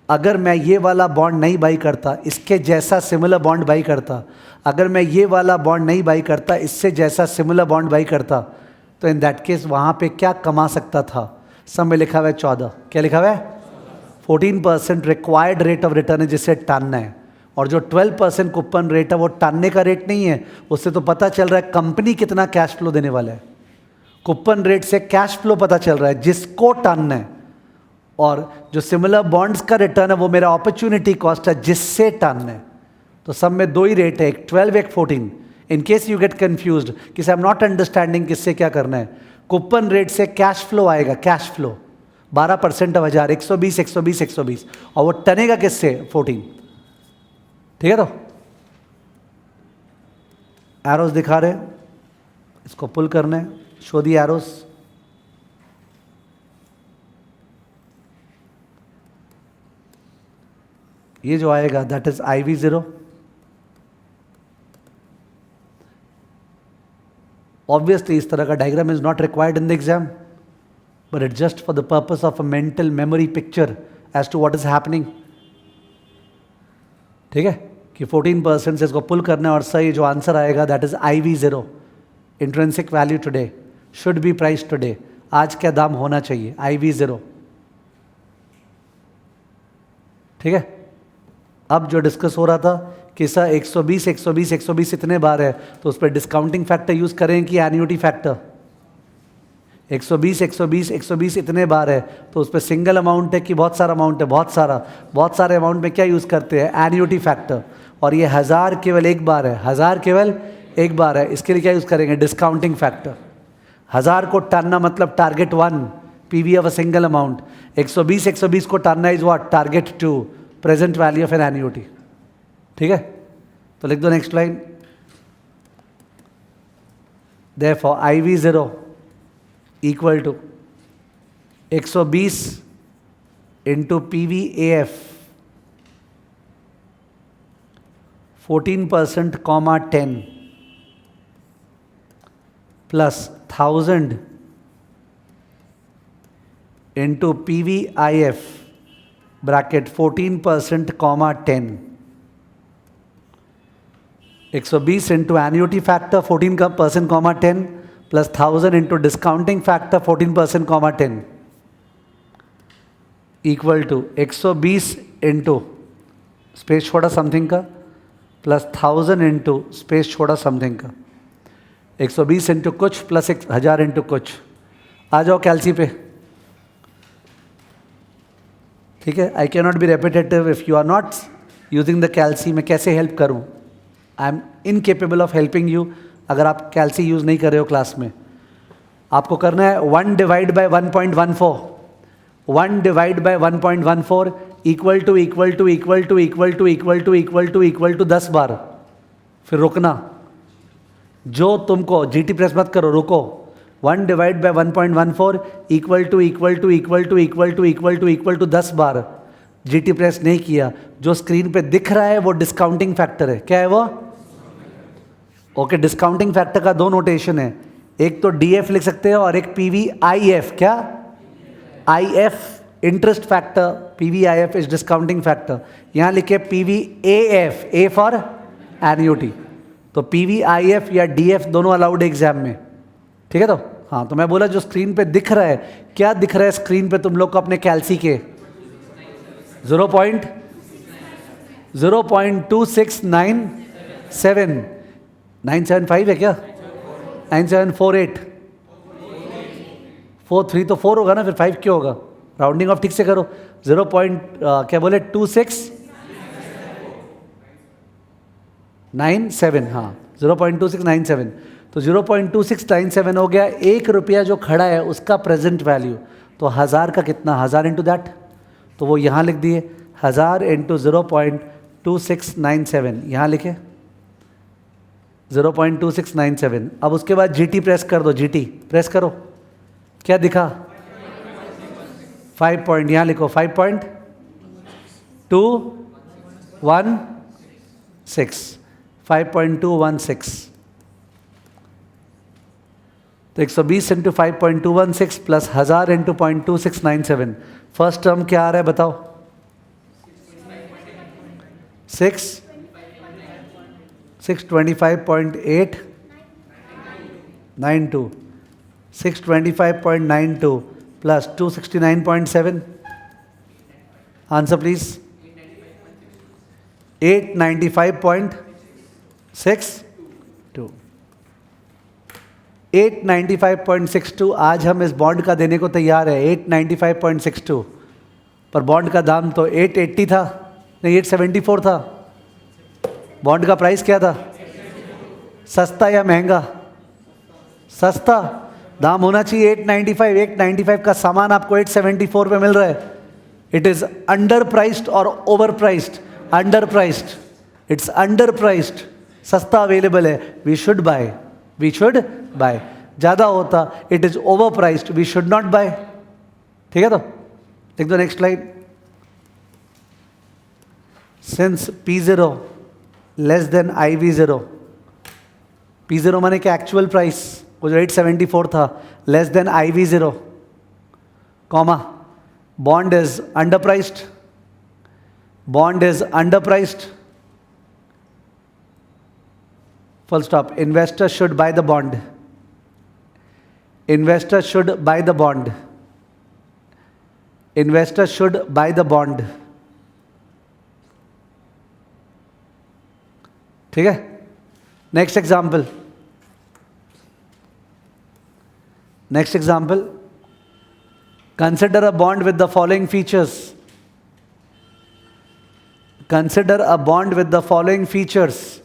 अगर मैं ये वाला बॉन्ड नहीं बाई करता, इसके जैसा सिमिलर बॉन्ड बाई करता, अगर मैं ये वाला बॉन्ड नहीं बाई करता, इससे जैसा सिमिलर बॉन्ड बाई करता, तो इन दैट केस वहाँ पे क्या कमा सकता था? सब में लिखा हुआ है 14, क्या लिखा हुआ है? 14% रिक्वायर्ड रेट ऑफ रिटर्न है जिससे टानना है, और जो 12% कूपन रेट है वो टानने का रेट नहीं है। उससे तो पता चल रहा है कंपनी कितना कैश फ्लो देने वाला है। कूपन रेट से कैश फ्लो पता चल रहा है जिसको टानना है, और जो सिमिलर बॉन्ड्स का रिटर्न है वो मेरा अपॉर्चुनिटी कॉस्ट है जिससे टानना है। तो सब में दो ही रेट है, एक 12 एक 14। In case you get confused कि आई एम नॉट अंडरस्टैंडिंग किससे क्या करना है, कूपन रेट से कैश फ्लो आएगा, कैश फ्लो 12% ऑफ 1000, 120 120 120, और वो टनेगा किससे? 14, ठीक है। तो एरोस दिखा रहे हैं, इसको पुल करना है, शो दी एरोस। ये जो आएगा दैट इज IV0। ऑब्वियसली इस तरह का diagram is not required in the exam, but it just for the purpose of a mental memory picture as to what is happening, ठीक है। कि 14% से इसको पुल करना है, और सही जो आंसर आएगा that is IV0, intrinsic value today should be price today, आज क्या दाम होना चाहिए, IV0, ठीक है। अब जो डिस्कस हो रहा था कि सर 120 120 120 इतने बार है, तो उस पर डिस्काउंटिंग फैक्टर यूज करें कि एन्युटी फैक्टर? 120 120 120 इतने बार है, तो उस पर सिंगल अमाउंट है कि बहुत सारा अमाउंट है? बहुत सारे अमाउंट में क्या यूज करते हैं? Annuity factor. और ये 1000 केवल एक बार है, 1000 केवल एक बार है, इसके लिए क्या यूज करेंगे? Discounting factor. 1000 को टानना मतलब target 1, PV of a single amount. 120 120 को टानना is what? Target 2, present value of an annuity, ठीक है। तो लिख दो next line, therefore IV0 equal to 120 into PVAF 14% comma 10 plus 1000 into PVIF bracket 14% comma 10। 120 into annuity factor 14% comma 10 plus 1000 into discounting factor 14% comma 10 equal to 120 into space छोड़ा something का plus 1000 into space छोड़ा something का, 120 into कुछ plus 1000 into कुछ। आ जाओ कैलसी पे, ठीक है। I can not be repetitive if you are not using the calci. मैं कैसे हेल्प करूं? I am incapable of helping you अगर आप कैलसी यूज नहीं कर रहे हो क्लास में। आपको करना है 1 divide by 1.14, 1 divide by 1.14 equal to equal to equal to equal to equal to equal to equal to 10 बार, फिर रुकना। जो तुमको GT प्रेस मत करो, रुको। 1 divide by 1.14 equal to equal to equal to equal to equal to equal to 10 बार। GT press नहीं किया, जो स्क्रीन पे दिख रहा है वो डिस्काउंटिंग फैक्टर है। क्या है वो? ओके, डिस्काउंटिंग फैक्टर का दो नोटेशन है, एक तो DF लिख सकते हैं और एक PVIF। क्या? IF interest factor, PVIF is discounting factor. यहां लिखे PVAF, A फॉर एन्युटी। तो PVIF या DF दोनों अलाउड एग्जाम में, ठीक है। तो हाँ, तो मैं बोला जो स्क्रीन पे दिख रहा है, क्या दिख रहा है स्क्रीन पे तुम लोग को अपने कैलसी के? 0.26979 975 है क्या? 9748 43 तो 4 होगा ना, फिर 5 क्यों होगा? राउंडिंग ऑफ ठीक से करो। 0. क्या बोले? 2697, हाँ 0.2697। तो 0.2697 हो गया। 1 रुपया जो खड़ा है उसका प्रेजेंट वैल्यू, तो 1000 का कितना? 1000 इंटू दैट, तो वो यहाँ लिख दिए 1000 इंटू 0.2697, यहाँ लिखे 0.2697। अब उसके बाद GT प्रेस कर दो, GT प्रेस करो, क्या दिखा? 5 पॉइंट, यहाँ लिखो 5.216, 5.216। तो 120 into 5.216 plus 1000 into 0.2697, first term क्या आ रहा है बताओ? 625.892, 625.92 प्लस 269.7, आंसर प्लीज। 895.62, 895.62 आज हम इस बॉन्ड का देने को तैयार है, 895.62। पर बॉन्ड का दाम तो 880 था, नहीं 874 था। बॉन्ड का प्राइस क्या था? सस्ता या महंगा? सस्ता। दाम होना चाहिए 895, 895 का सामान आपको 874 पे मिल रहा है। इट इज अंडर प्राइस्ड और over priced? Under priced, it's under priced, सस्ता अवेलेबल है, we should buy, we should buy. ज्यादा होता it is over priced, we should not buy. ठीक है, तो लिख दो next line. Since P0 less than IV0, P0 माने क्या? एक्चुअल प्राइस, वो जो 874 था, less than IV0, comma, bond is under priced, bond is under priced, full stop. Investors should buy the bond. Investors should buy the bond. Investors should buy the bond. ठीक है, next example, next example. Consider a bond with the following features, consider a bond with the following features,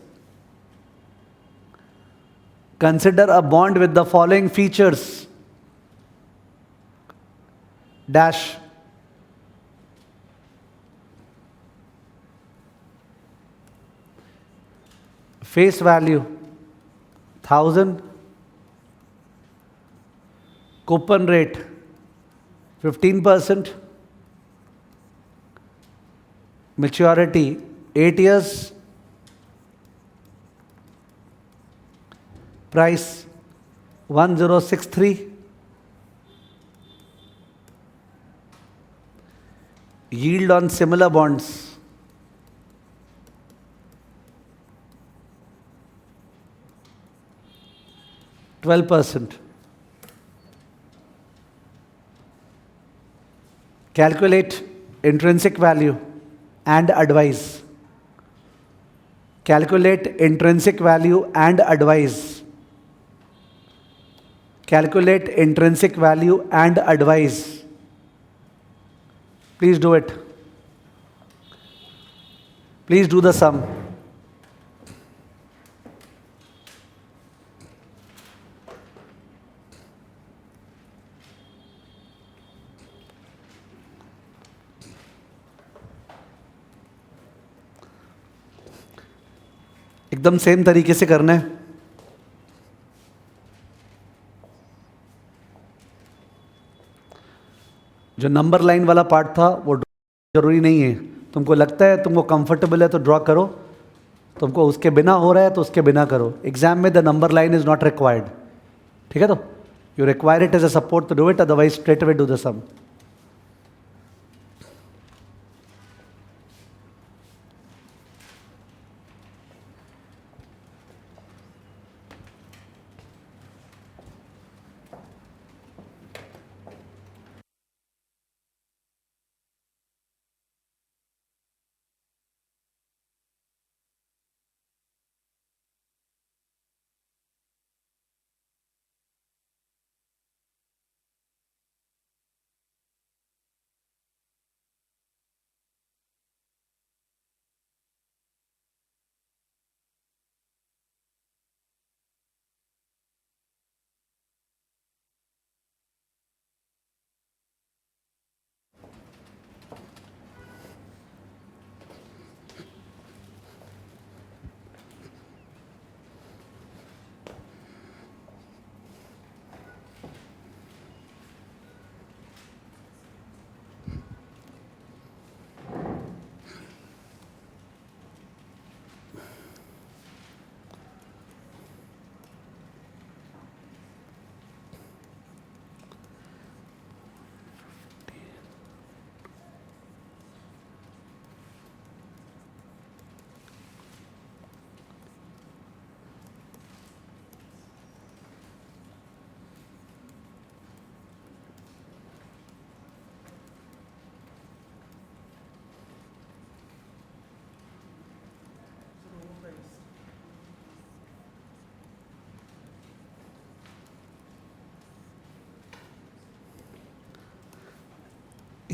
consider a bond with the following features dash face value 1000, coupon rate 15%, maturity 8 years, price 1063, yield on similar bonds 12%. Calculate intrinsic value and advise. Calculate intrinsic value and advise. Calculate intrinsic value and advise. Please do it. Please do the sum. एकदम same तरीके से करना है। जो number line वाला part था वो जरूरी नहीं है, तुमको लगता है तुमको कंफर्टेबल है तो ड्रॉ करो, तुमको उसके बिना हो रहा है तो उसके बिना करो। एग्जाम में the number line is not required, ठीक है? तो you require it as a support to do it, otherwise straight away do the sum.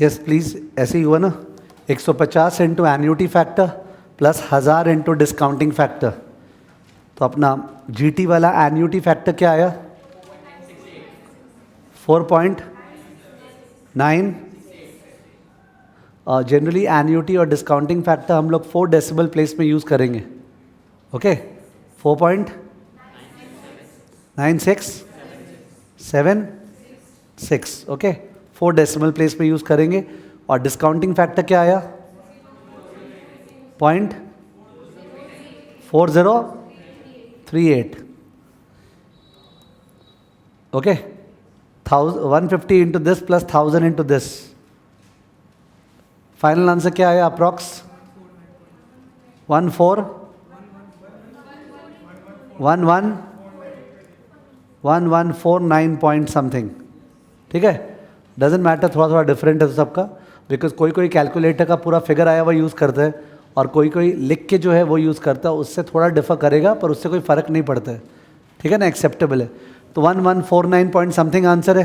Yes please, ऐसे ही हुआ ना, 150 into annuity factor plus 1000 into discounting factor. तो अपना जीटी वाला एन्यूटी फैक्टर क्या आया? 4.9। जनरली एन्यूटी और डिस्काउंटिंग फैक्टर हम लोग 4 डेसिमल प्लेस में यूज़ करेंगे। ओके, 4.9676। ओके, 4 डेसिमल प्लेस में यूज़ करेंगे। और डिस्काउंटिंग फैक्टर क्या आया? 0.4038। Okay, 150 into this plus 1000 into this. Final answer क्या आया? Approx 1149 point something. ठीक है, डजेंट मैटर, थोड़ा थोड़ा डिफरेंट है तो सबका, बिकॉज कोई कोई कैलकुलेटर का पूरा फिगर आया हुआ यूज़ करता है और कोई कोई लिख के जो है वो यूज़ करता है, उससे थोड़ा डिफर करेगा पर उससे कोई फ़र्क नहीं पड़ता है। ठीक है ना, एक्सेप्टेबल है। तो 1149 पॉइंट समथिंग आंसर है।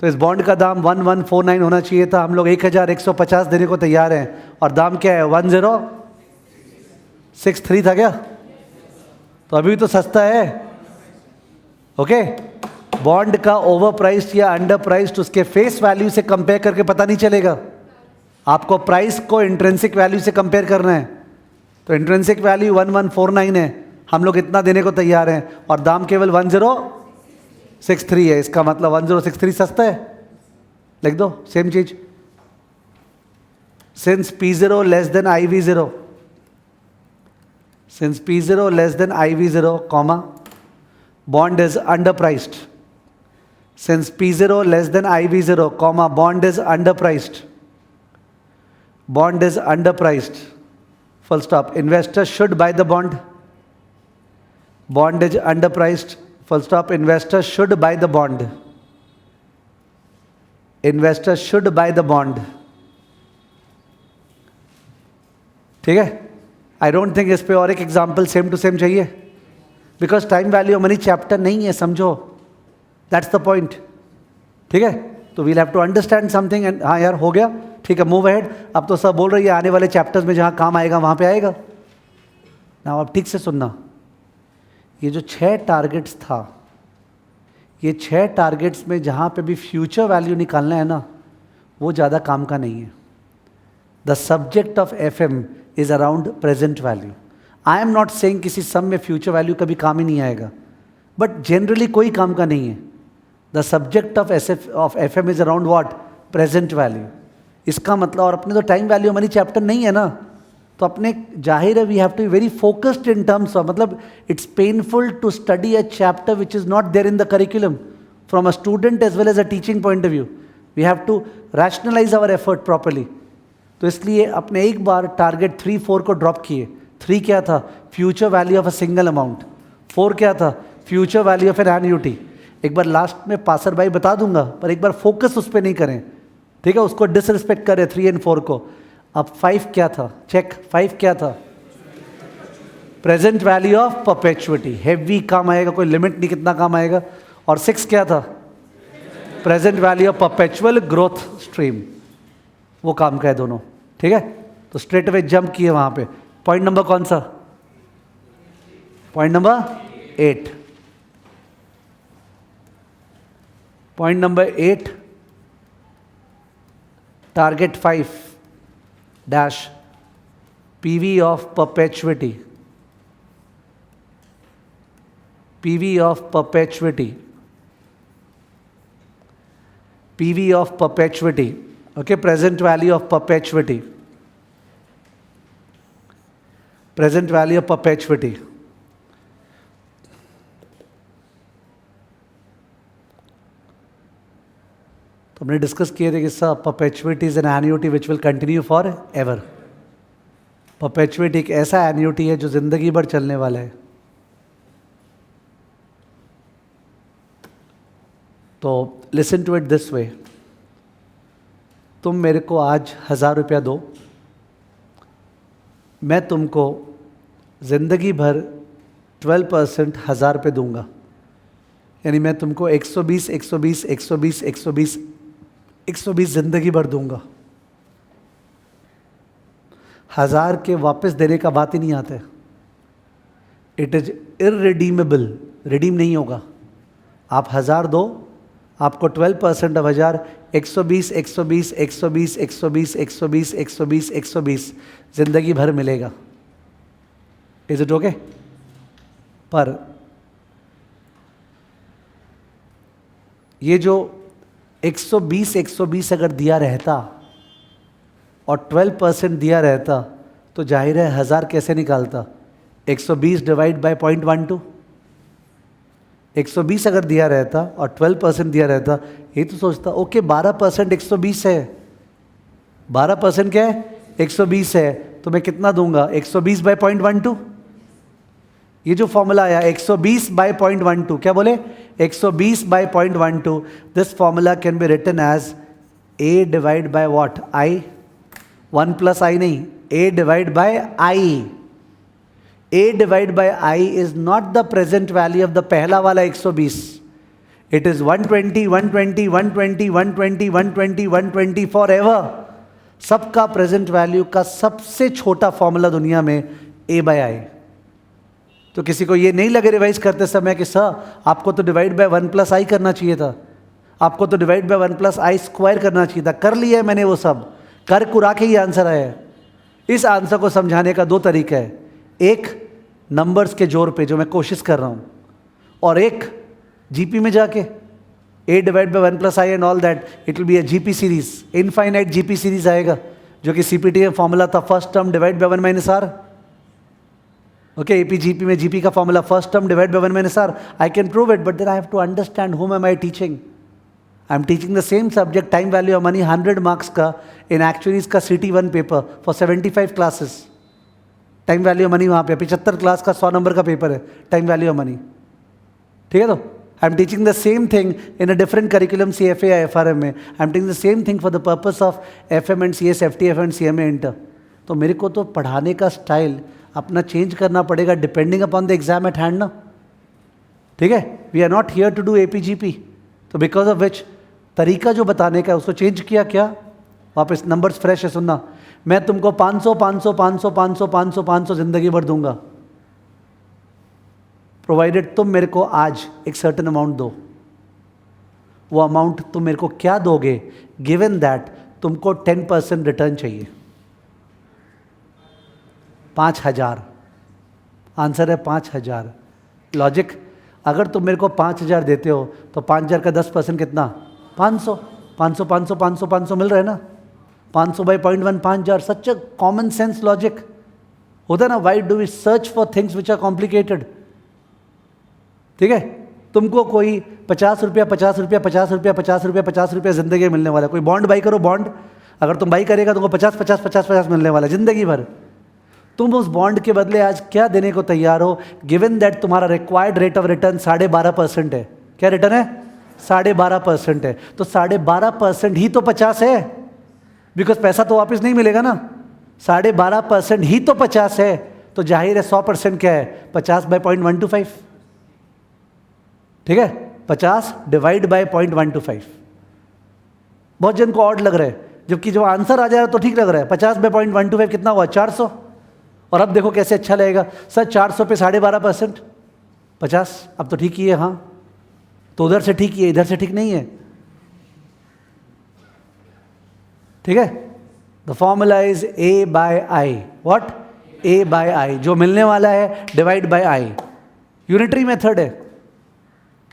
तो इस बॉन्ड का दाम 1149 होना चाहिए था, हम लोग 1150 देने को तैयार हैं और दाम क्या है? 1063 था क्या? तो अभी तो सस्ता है। ओके, बॉन्ड का ओवर प्राइस्ड या अंडर प्राइस्ड उसके फेस वैल्यू से कंपेयर करके पता नहीं चलेगा, आपको प्राइस को इंट्रिंसिक वैल्यू से कंपेयर करना है। तो इंट्रिंसिक वैल्यू 1149 है, हम लोग इतना देने को तैयार हैं और दाम केवल 1063 है। इसका मतलब 1063 सस्ता है, लिख दो सेम चीज। Since P0 less than IV0, since P0 less than IV0, comma, bond is underpriced. Since P0 less than IV0, comma, bond is underpriced. Bond is underpriced. Full stop. Investors should buy the bond. Bond is underpriced. Full stop. Investors should buy the bond. Investors should buy the bond. ठीक है? I don't think इस पे और एक example same to same चाहिए, because time value money chapter नहीं है, समझो, दैट्स द पॉइंट। ठीक है, तो we'll have to understand something and हाँ यार हो गया, ठीक है, मूव अहेड। अब तो सब बोल रही है आने वाले चैप्टर्स में जहाँ काम आएगा वहाँ पे आएगा ना। अब ठीक से सुनना, ये जो 6 टारगेट्स था, ये 6 टारगेट्स में जहाँ पे भी फ्यूचर वैल्यू निकालना है ना, वो ज़्यादा काम का नहीं है। The subject of FM is around present value. I am not saying किसी सम में फ्यूचर वैल्यू कभी काम ही नहीं आएगा, बट जनरली कोई काम का नहीं है। The subject of FM is around what? Present value. इसका मतलब, और अपने तो टाइम वैल्यू मनी चैप्टर नहीं है ना, तो अपने जाहिर है we have to be very focused in terms of, मतलब it's painful to study a chapter which is not there in the curriculum from a student as well as a teaching point of view. We have to rationalise our effort properly. तो इसलिए अपने एक बार target 3, 4 को drop किए। 3 क्या था? Future value of a single amount. 4 क्या था? Future value of an annuity. एक बार लास्ट में पासर भाई बता दूंगा, पर एक बार फोकस उस पर नहीं करें, ठीक है, उसको डिसरिस्पेक्ट करें 3 और 4 को। अब 5 क्या था? चेक, 5 क्या था? Present value of perpetuity. Heavy काम आएगा, कोई लिमिट नहीं कितना काम आएगा। और 6 क्या था? Present value of perpetual growth stream. वो काम का है दोनों, ठीक है। तो स्ट्रेट अवे जंप किए वहां पे। पॉइंट नंबर कौन सा? Point number 8। Point number 8, target 5 dash PV of perpetuity. PV of perpetuity. PV of perpetuity. Okay, present value of perpetuity. Present value of perpetuity. तो हमने डिस्कस किए थे कि sir perpetuity is an annuity which will continue for ever. Perpetuity एक ऐसा annuity है जो जिंदगी भर चलने वाला है। तो listen to it this way, तुम मेरे को आज 1000 रुपया दो, मैं तुमको ज़िंदगी भर 12% 1000 रुपये दूंगा। यानी मैं तुमको 120, 120, 120, 120 120 जिंदगी भर दूंगा। 1000 के वापस देने का बात ही नहीं आते। इट इज इररिडीमेबल, रिडीम नहीं होगा। आप 1000 दो, आपको 12% ऑफ 1000, 120 120 120 120 120 120 120 जिंदगी भर मिलेगा। Is it okay? पर ये जो 120 120 अगर दिया रहता और 12% दिया रहता तो जाहिर है 1000 कैसे निकालता? 120 डिवाइड बाय 0.12। 120 अगर दिया रहता और 12% दिया रहता, ये तो सोचता ओके 12% 120 है, 12% क्या है? 120 है, तो मैं कितना दूंगा? 120 बाय 0.12। ये जो फॉर्मूला आया 120 बाय 0.12, क्या बोले? 120 by 0.12। This formula can be written as a divide by what? i। 1 plus I नहीं, a divide by i। a divide by i is not the present value of the पहला वाला 120। It is 120 120 120 120 120 120 for ever. सबका प्रेजेंट वैल्यू का सबसे छोटा formula दुनिया में a बाय i। तो किसी को ये नहीं लगे रिवाइज करते समय कि सर आपको तो डिवाइड बाय 1 प्लस आई करना चाहिए था, आपको तो divide by 1 plus I square करना चाहिए था। कर लिया है मैंने वो सब, कर कुरा के ही आंसर आया है। इस आंसर को समझाने का दो तरीका है, एक नंबर्स के जोर पे जो मैं कोशिश कर रहा हूँ, और एक जीपी में जाके a divide by 1 plus I and all that, it will be a GP series, infinite GP series आएगा, जो कि सीपीटी में फॉर्मूला था first term divide by 1 minus R. Okay, APGP में जीपी का formula first term divide by 1 minus R. I can prove it, but then I have to understand whom am I teaching. I am teaching the same subject, time value of money, 100 marks का इन एक्चुअलीज का CT1 paper for 75 classes. Time value of money वहाँ पे 75 class का 100 number का paper है, time value of money. ठीक है, तो आई am teaching the same thing in a different curriculum CFA या FRM में। आई am teaching the same thing for the purpose of FM and CS, FTF and CMA inter. तो मेरे को तो पढ़ाने का स्टाइल अपना चेंज करना पड़ेगा depending upon the exam at hand ना। ठीक है, we are not here to do APGP, तो बिकॉज ऑफ विच तरीका जो बताने का है उसको चेंज किया। क्या वापस नंबर्स फ्रेश है, सुनना, मैं तुमको 500 500 500 500 500 500 जिंदगी भर दूंगा, प्रोवाइडेड तुम मेरे को आज एक सर्टेन अमाउंट दो। वो अमाउंट तुम मेरे को क्या दोगे, गिवन दैट तुमको 10% रिटर्न चाहिए। 5000 आंसर है, 5000। लॉजिक, अगर तुम मेरे को 5000 देते हो तो 5000 का 10% कितना? 500 500 500 500 500 मिल रहा है ना। 500 by 0.1 5000। Such a common sense logic होता है ना। Why do we search for things which are complicated? ठीक है, तुमको कोई 50 रुपया 50 रुपया 50 रुपया 50 रुपया 50 रुपया जिंदगी मिलने वाला है। कोई बॉन्ड बाई करो, बॉन्ड अगर तुम बाई करेगा तुमको 50 50 50 50 मिलने वाला है जिंदगी भर। तुम उस बॉन्ड के बदले आज क्या देने को तैयार हो, गिवन दैट तुम्हारा रिक्वायर्ड रेट ऑफ रिटर्न 12.5% है। क्या रिटर्न है? 12.5% है। तो 12.5% ही तो 50 है, बिकॉज पैसा तो वापस नहीं मिलेगा ना। 12.5% ही तो 50 है, तो जाहिर है 100% क्या है? 50 बाई 0.125। ठीक है, 50 डिवाइड बाय 0.125। बहुत जन को ऑड लग रहा है, जबकि जो आंसर आ जाएगा तो ठीक लग रहा है। 50 बाय 0.125 कितना हुआ? 400। और अब देखो कैसे अच्छा लगेगा सर, 400 पे 12.5% 50। अब तो ठीक ही है, हाँ तो उधर से ठीक ही है, इधर से ठीक नहीं है। ठीक है, the formula is A by I. What? A by I, जो मिलने वाला है divide by I. Unitary method है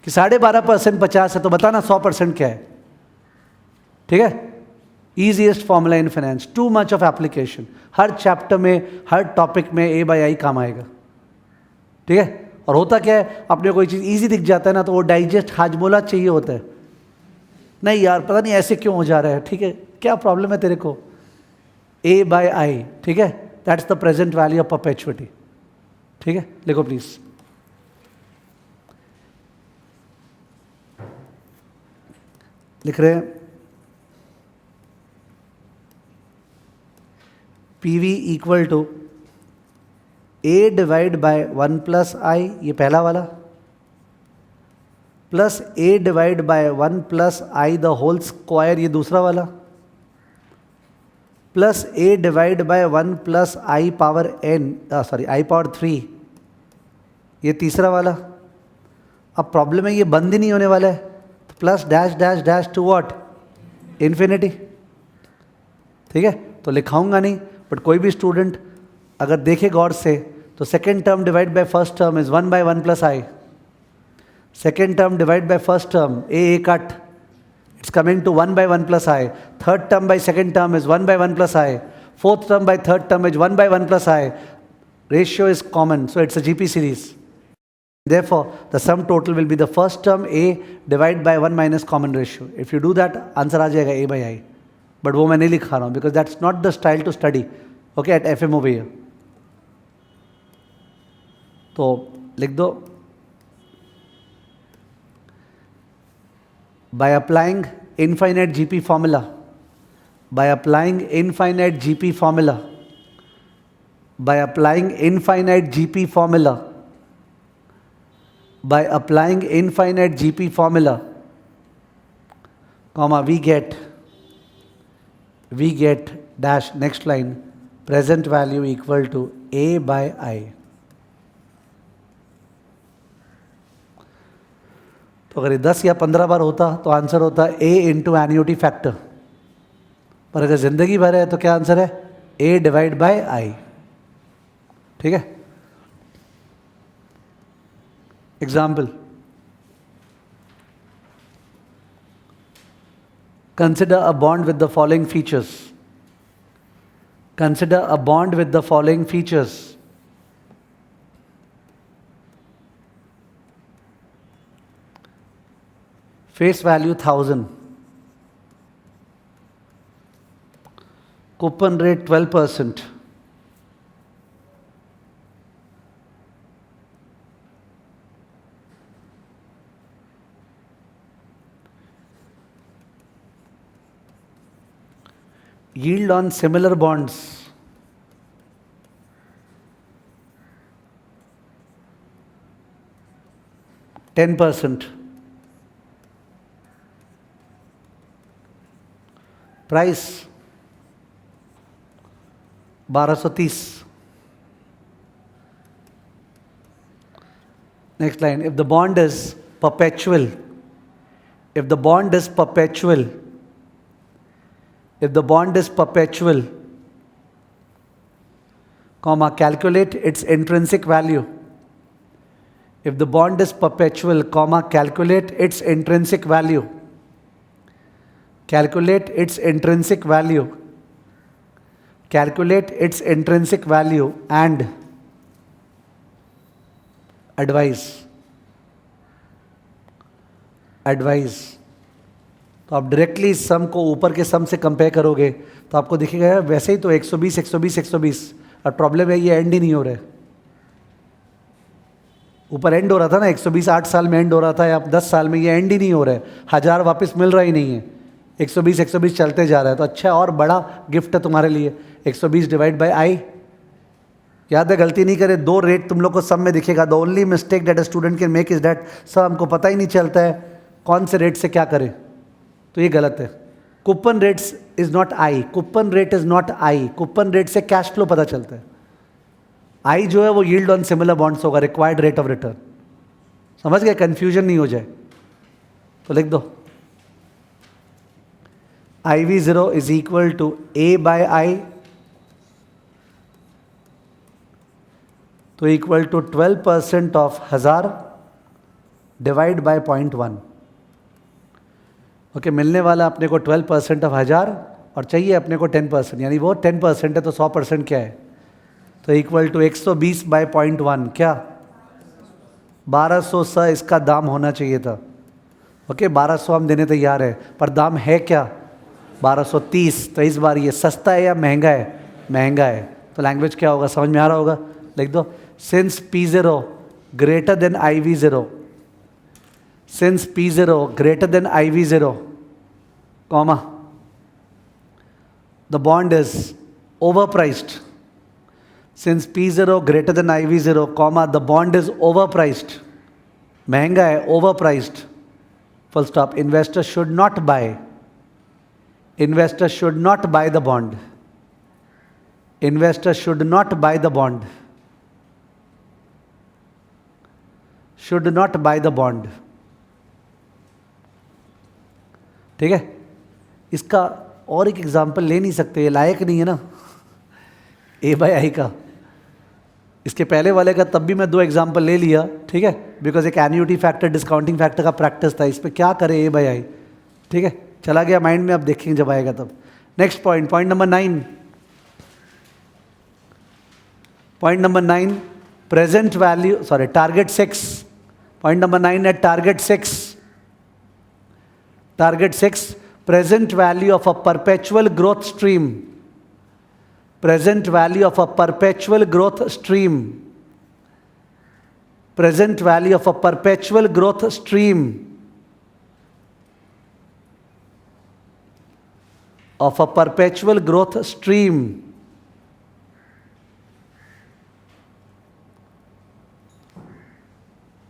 कि 12.5% 50 है, तो बताना 100% क्या है। ठीक है, easiest formula in finance, too much of application. Her chapter में, हर टॉपिक में A बाय आई काम आएगा। ठीक है, और होता क्या है, अपने कोई चीज़ ईजी दिख जाता है ना तो वो डाइजेस्ट हाजमोला चाहिए होता है। नहीं यार पता नहीं ऐसे क्यों हो जा रहा है, ठीक है क्या प्रॉब्लम है तेरे को? A बाय आई, ठीक है, that's the present value of perpetuity. ठीक है, लिखो प्लीज। लिख रहे हैं PV equal to A divide by 1 plus I, ये पहला वाला, plus A divide by 1 plus I the whole square, ये दूसरा वाला, plus A divide by 1 plus I power N, sorry I power 3, ये तीसरा वाला। अब प्रॉब्लम है ये बंद ही नहीं होने वाला है, तो plus dash dash dash to what, infinity. ठीक है, तो लिखाऊंगा नहीं, बट कोई भी स्टूडेंट अगर देखे गौर से तो second term divide by first term is 1 by 1 plus I, second term divide by first term a cut, it's coming to 1 by 1 plus I. Third term by second term is 1 by 1 plus I. Fourth term by third term is 1 by 1 plus I. Ratio is common, so it's a GP series. Therefore, the sum total will be the first term A divided by 1 minus common ratio. If you do that, answer आ जाएगा A by I. But वो मैं नहीं लिखा रहा हूँ because that's not the style to study. Okay, at FM over here. तो लिख दो, by applying infinite GP formula, by applying infinite GP formula, by applying infinite GP formula, by applying infinite GP formula, comma, we get dash, next line, present value equal to A by I. तो अगर ये 10 या 15 बार होता तो answer होता A into annuity factor, पर अगर जिंदगी भर है तो क्या आंसर है, A डिवाइड बाय आई। ठीक है, example, consider a bond with the following features, consider a bond with the following features, face value 1000, coupon rate 12%, yield on similar bonds 10%, price 1230। Next line, if the bond is perpetual, if the bond is perpetual, if the bond is perpetual, comma, calculate its intrinsic value. If the bond is perpetual, comma, calculate its intrinsic value. Calculate its intrinsic value. Calculate its intrinsic value and advise. Advise. तो आप directly इस सम को ऊपर के सम से compare करोगे तो आपको दिखेगा वैसे ही तो 120 120 120, और प्रॉब्लम है ये एंड ही नहीं हो रहा है। ऊपर एंड हो रहा था ना, 120 8 साल में एंड हो रहा था, या 10 साल में, ये एंड ही नहीं हो रहा है, 1000 वापस मिल रहा ही नहीं है, 120 120 चलते जा रहा है। तो अच्छा और बड़ा गिफ्ट है तुम्हारे लिए, 120 डिवाइड बाय आई। याद है, गलती नहीं करे, 2 रेट तुम लोग को सब में दिखेगा। The only mistake that a student can make is that sir हमको पता ही नहीं चलता है कौन से रेट से क्या करें, तो ये गलत है। Coupon rates is not I, coupon rate is not I, coupon rate से कैश फ्लो पता चलता है। आई जो है वो यील्ड ऑन सिमिलर बॉन्ड्स होगा, रिक्वायर्ड रेट ऑफ रिटर्न। समझ गए, कंफ्यूजन नहीं हो जाए तो लिख दो IV0 is equal to A by I, तो equal to 12% of 1000 divide by 0.1। Okay, मिलने वाला अपने को 12% ऑफ 1000 और चाहिए अपने को 10%, यानी वो 10% है तो 100% क्या है, तो इक्वल टू 120 बाय 0.1 क्या 1200 सा इसका दाम होना चाहिए था। ओके, 1200 हम देने तैयार है, पर दाम है क्या 1230। तो इस बार ये सस्ता है या महंगा है, महंगा है। तो लैंग्वेज क्या होगा, समझ में आ रहा होगा, लिख दो since P0 greater than IV0, since P0 greater than IV0, comma the bond is overpriced, since P0 greater than IV0, comma the bond is overpriced, महंगा है, overpriced, full stop. Investors should not buy. Investors should not buy the bond. Investors should not buy the bond. Should not buy the bond. ठीक है, इसका और एक example ले नहीं सकते, ये लायक नहीं है ना A/I का। इसके पहले वाले का तब भी मैं 2 एग्जाम्पल ले लिया, ठीक है, बिकॉज एक एन्यूटी फैक्टर डिस्काउंटिंग फैक्टर का प्रैक्टिस था, इस पर क्या करे A/I, ठीक है, चला गया माइंड में, अब देखेंगे जब आएगा तब। Next point, point number 9। Point number 9, present value, sorry target 6। Point number 9 at target 6। Target 6, present value of a perpetual growth stream. Present value of a perpetual growth stream. Present value of a perpetual growth stream. Of a perpetual growth stream.